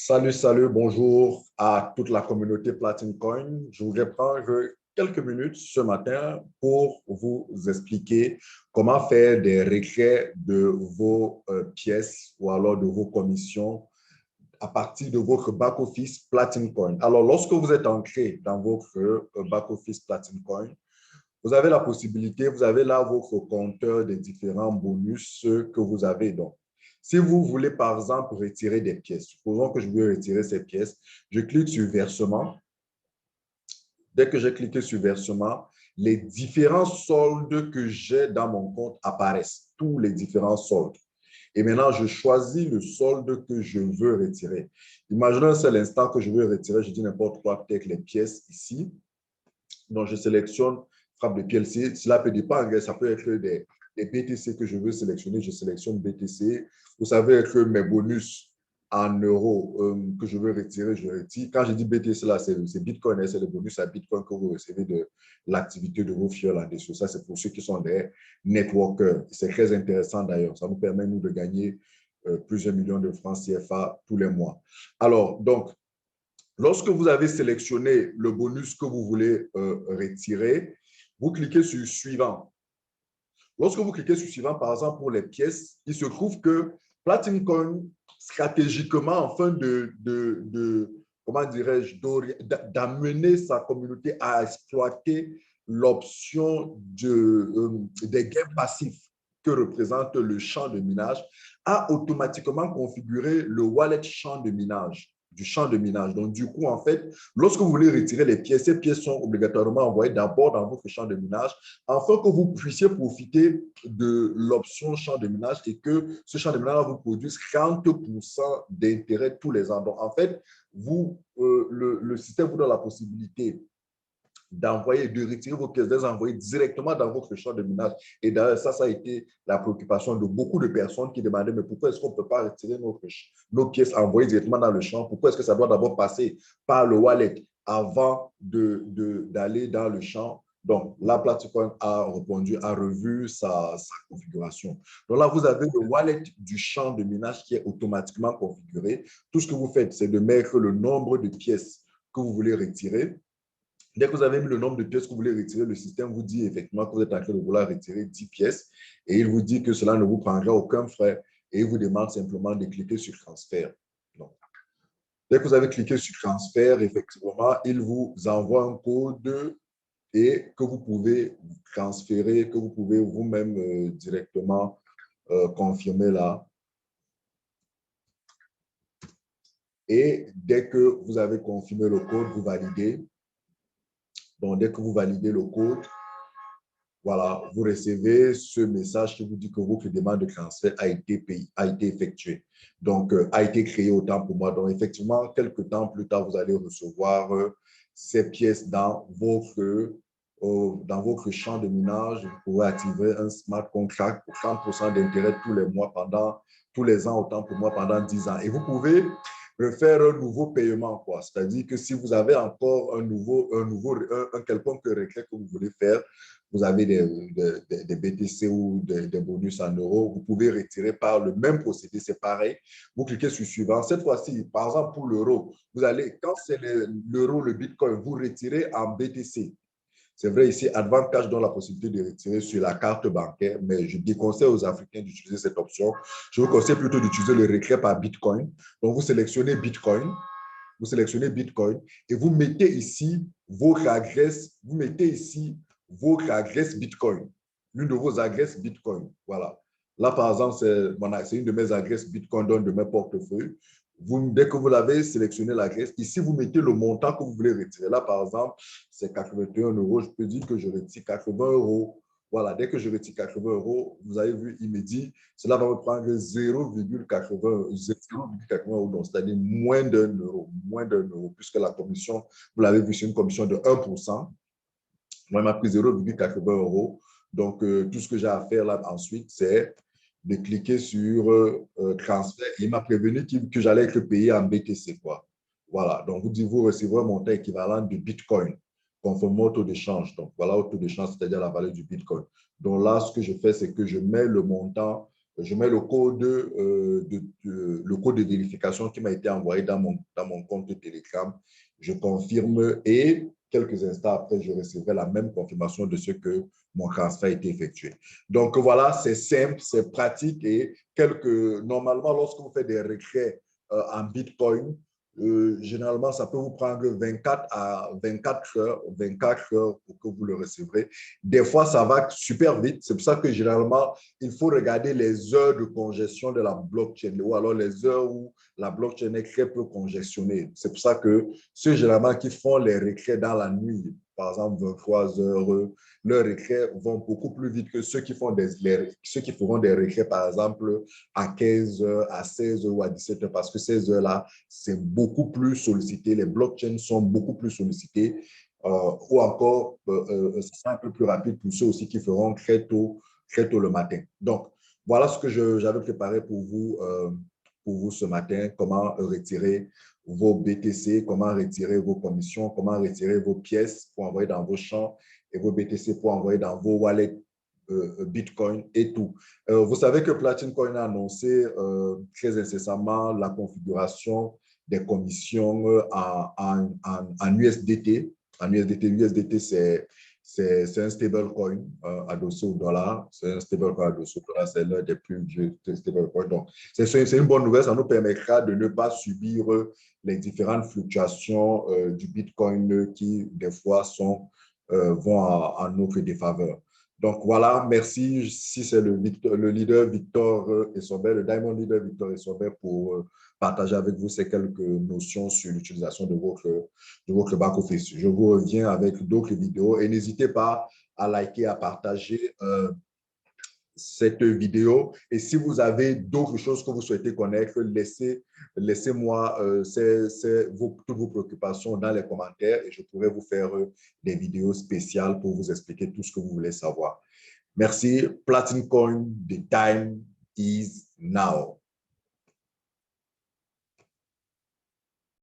Salut, bonjour à toute la communauté Platinum Coin. Je voudrais prendre quelques minutes ce matin pour vous expliquer comment faire des retraits de vos pièces ou alors de vos commissions à partir de votre back-office Platinum Coin. Alors, lorsque vous êtes ancré dans votre back-office Platinum Coin, vous avez la possibilité, vous avez là votre compteur des différents bonus que vous avez. Donc, si vous voulez, par exemple, retirer des pièces, supposons que je veux retirer ces pièces, je clique sur versement. Dès que j'ai cliqué sur versement, les différents soldes que j'ai dans mon compte apparaissent, tous les différents soldes. Et maintenant, je choisis le solde que je veux retirer. Imaginez un seul instant que je veux retirer, je dis n'importe quoi, peut-être les pièces ici. Donc, je sélectionne frappe de PLC. Cela peut dépendre, ça peut être des BTC que je veux sélectionner, je sélectionne BTC. Vous savez être mes bonus en euros que je veux retirer, je retire. Quand je dis BTC, là, c'est Bitcoin, c'est le bonus à Bitcoin que vous recevez de l'activité de vos filles là-dessus. Ça, c'est pour ceux qui sont des networkers. C'est très intéressant d'ailleurs. Ça nous permet, nous, de gagner plusieurs millions de francs CFA tous les mois. Alors, donc, lorsque vous avez sélectionné le bonus que vous voulez retirer, vous cliquez sur suivant. Lorsque vous cliquez sur suivant, par exemple, pour les pièces, il se trouve que Platinum Coin, stratégiquement, afin comment dirais-je, d'amener sa communauté à exploiter l'option des gains passifs que représente le champ de minage, a automatiquement configuré le wallet champ de minage du champ de minage. Donc, du coup, en fait, lorsque vous voulez retirer les pièces, ces pièces sont obligatoirement envoyées d'abord dans votre champ de minage afin que vous puissiez profiter de l'option champ de minage et que ce champ de minage vous produise 30% d'intérêt tous les ans. Donc, en fait, le système vous donne la possibilité d'envoyer, de retirer vos pièces, de les envoyer directement dans votre champ de minage. Et d'ailleurs, ça a été la préoccupation de beaucoup de personnes qui demandaient, mais pourquoi est-ce qu'on ne peut pas retirer nos pièces envoyées directement dans le champ? Pourquoi est-ce que ça doit d'abord passer par le wallet avant d'aller dans le champ? Donc, la plateforme a répondu, a revu sa configuration. Donc là, vous avez le wallet du champ de minage qui est automatiquement configuré. Tout ce que vous faites, c'est de mettre le nombre de pièces que vous voulez retirer. Dès que vous avez mis le nombre de pièces que vous voulez retirer, le système vous dit effectivement que vous êtes en train de vouloir retirer 10 pièces et il vous dit que cela ne vous prendra aucun frais et il vous demande simplement de cliquer sur transfert. Donc, dès que vous avez cliqué sur transfert, effectivement, il vous envoie un code et que vous pouvez transférer, que vous pouvez vous-même directement confirmer là. Et dès que vous avez confirmé le code, vous validez. Donc, dès que vous validez le code, voilà, vous recevez ce message qui vous dit que votre demande de transfert a été effectuée. Donc, a été créée autant pour moi. Donc, effectivement, quelques temps plus tard, vous allez recevoir ces pièces dans votre champ de minage. Vous pourrez activer un smart contract pour 30% d'intérêt tous les mois tous les ans, autant pour moi, pendant 10 ans. Et vous pouvez refaire un nouveau paiement, quoi. C'est-à-dire que si vous avez encore un quelconque retrait que vous voulez faire, vous avez des BTC ou des bonus en euros, vous pouvez retirer par le même procédé, c'est pareil. Vous cliquez sur suivant. Cette fois-ci, par exemple, pour l'euro, vous allez, quand c'est l'euro, le Bitcoin, vous retirez en BTC. C'est vrai, ici, Advantage donne la possibilité de retirer sur la carte bancaire, mais je déconseille aux Africains d'utiliser cette option. Je vous conseille plutôt d'utiliser le retrait par Bitcoin. Donc, vous sélectionnez Bitcoin et vous mettez ici votre adresse, Bitcoin, l'une de vos adresses Bitcoin. Voilà. Là, par exemple, c'est une de mes adresses Bitcoin dans de mes portefeuilles. Dès que vous l'avez sélectionné l'adresse, ici, vous mettez le montant que vous voulez retirer. Là, par exemple, c'est 81 euros. Je peux dire que je retire 80 euros. Voilà, dès que je retire 80 euros, vous avez vu, il me dit, cela va me prendre 0,80 euros, c'est-à-dire moins d'un euro, puisque la commission, vous l'avez vu, c'est une commission de 1%. Moi, il m'a pris 0,80 euros. Donc, tout ce que j'ai à faire là ensuite, c'est de cliquer sur transfert. Il m'a prévenu que j'allais être payé en BTC, quoi. Voilà. Donc, vous recevrez un montant équivalent de Bitcoin, conformément au taux d'échange. Donc, voilà au taux d'échange, c'est-à-dire la valeur du Bitcoin. Donc là, ce que je fais, c'est que je mets le montant je mets le code de vérification qui m'a été envoyé dans mon compte Telegram. Je confirme et quelques instants après, je recevrai la même confirmation de ce que mon transfert a été effectué. Donc voilà, c'est simple, c'est pratique et normalement, lorsque vous faites des retraits en Bitcoin, généralement, ça peut vous prendre 24 heures pour que vous le recevrez. Des fois, ça va super vite. C'est pour ça que généralement, il faut regarder les heures de congestion de la blockchain ou alors les heures où la blockchain est très peu congestionnée. C'est pour ça que ceux généralement qui font les retraits dans la nuit, par exemple 23 heures, leurs retraits vont beaucoup plus vite que ceux qui feront des retraits, par exemple, à 15 heures, à 16 heures ou à 17 heures, parce que ces heures-là, c'est beaucoup plus sollicité. Les blockchains sont beaucoup plus sollicités. Ou encore, ce sera un peu plus rapide pour ceux aussi qui feront très tôt le matin. Donc, voilà ce que j'avais préparé pour vous ce matin, comment retirer vos BTC, comment retirer vos commissions, comment retirer vos pièces pour envoyer dans vos champs et vos BTC pour envoyer dans vos wallets Bitcoin et tout. Vous savez que Platin Coin a annoncé très incessamment la configuration des commissions en USDT. En USDT, c'est un stablecoin adossé au dollar. C'est un stablecoin adossé au dollar. C'est l'un des plus vieux stablecoins. Donc, c'est une bonne nouvelle. Ça nous permettra de ne pas subir les différentes fluctuations du Bitcoin qui, des fois, vont en notre défaveur. Donc voilà, merci. Si c'est le leader Victor Essobert, le Diamond Leader Victor Essobert pour partager avec vous ces quelques notions sur l'utilisation de votre back-office. Je vous reviens avec d'autres vidéos et n'hésitez pas à liker, à partager cette vidéo. Et si vous avez d'autres choses que vous souhaitez connaître, laissez-moi toutes vos préoccupations dans les commentaires et je pourrai vous faire des vidéos spéciales pour vous expliquer tout ce que vous voulez savoir. Merci. Platin Coin, the time is now.